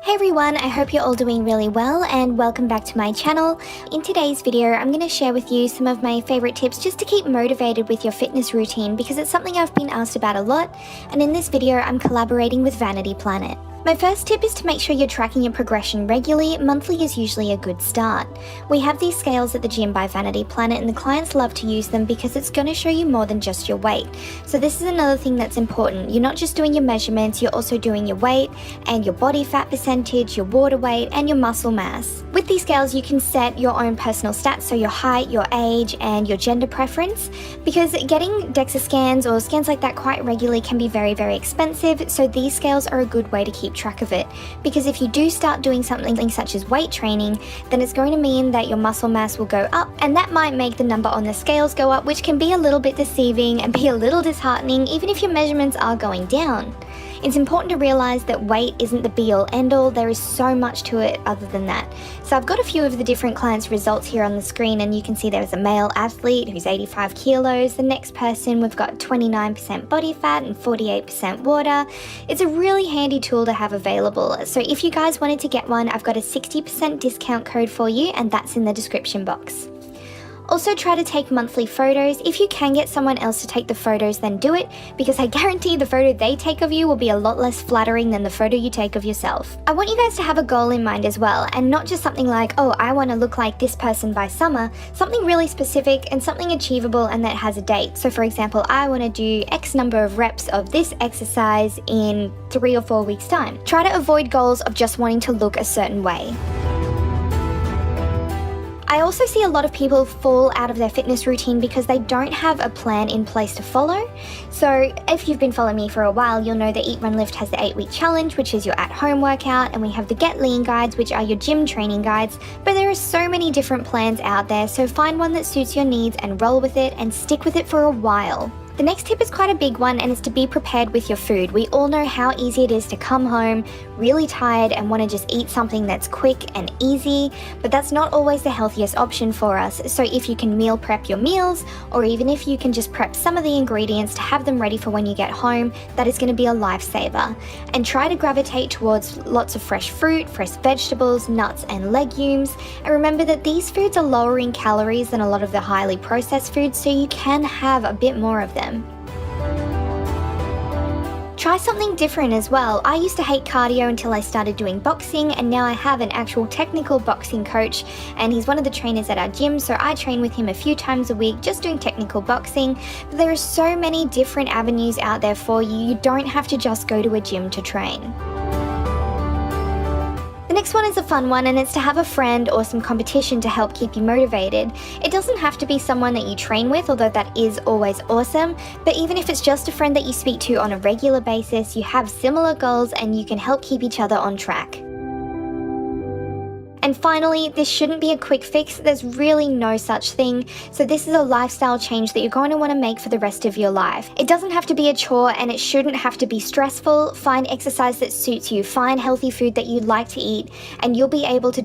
Hey everyone, I hope you're all doing really well and welcome back to my channel. In today's video, I'm going to share with you some of my favorite tips just to keep motivated with your fitness routine because it's something I've been asked about a lot, and in this video I'm collaborating with Vanity Planet. My first tip is to make sure you're tracking your progression regularly. Monthly is usually a good start. We have these scales at the gym by Vanity Planet and the clients love to use them because it's going to show you more than just your weight. So this is another thing that's important. You're not just doing your measurements, you're also doing your weight and your body fat percentage, your water weight and your muscle mass. With these scales you can set your own personal stats, so your height, your age and your gender preference, because getting DEXA scans or scans like that quite regularly can be very expensive, so these scales are a good way to keep track of it, because if you do start doing something such as weight training, then it's going to mean that your muscle mass will go up, and that might make the number on the scales go up, which can be a little bit deceiving and be a little disheartening even if your measurements are going down. It's important to realize that weight isn't the be all end all, there is so much to it other than that. So I've got a few of the different clients' results here on the screen, and you can see there's a male athlete who's 85 kilos, the next person we've got 29% body fat and 48% water. It's a really handy tool to have available, so if you guys wanted to get one, I've got a 60% discount code for you and that's in the description box. Also try to take monthly photos. If you can get someone else to take the photos, then do it, because I guarantee the photo they take of you will be a lot less flattering than the photo you take of yourself. I want you guys to have a goal in mind as well, and not just something like, oh, I want to look like this person by summer, something really specific and something achievable and that has a date. So for example, I want to do X number of reps of this exercise in 3 or 4 weeks time. Try to avoid goals of just wanting to look a certain way. I also see a lot of people fall out of their fitness routine because they don't have a plan in place to follow. So if you've been following me for a while, you'll know that Eat Run Lift has the 8-week challenge, which is your at-home workout, and we have the Get Lean guides, which are your gym training guides, but there are so many different plans out there, so find one that suits your needs and roll with it and stick with it for a while. The next tip is quite a big one, and it's to be prepared with your food. We all know how easy it is to come home really tired and want to just eat something that's quick and easy, but that's not always the healthiest option for us. So if you can meal prep your meals, or even if you can just prep some of the ingredients to have them ready for when you get home, that is going to be a lifesaver. And try to gravitate towards lots of fresh fruit, fresh vegetables, nuts and legumes. And remember that these foods are lower in calories than a lot of the highly processed foods, so you can have a bit more of them. Try something different as well. I used to hate cardio until I started doing boxing, and now I have an actual technical boxing coach, and he's one of the trainers at our gym, so I train with him a few times a week just doing technical boxing. But there are so many different avenues out there for you. You don't have to just go to a gym to train. The next one is a fun one, and it's to have a friend or some competition to help keep you motivated. It doesn't have to be someone that you train with, although that is always awesome, but even if it's just a friend that you speak to on a regular basis, you have similar goals and you can help keep each other on track. And finally, this shouldn't be a quick fix, there's really no such thing, so this is a lifestyle change that you're going to want to make for the rest of your life. It doesn't have to be a chore and it shouldn't have to be stressful. Find exercise that suits you, find healthy food that you like to eat, and you'll be able to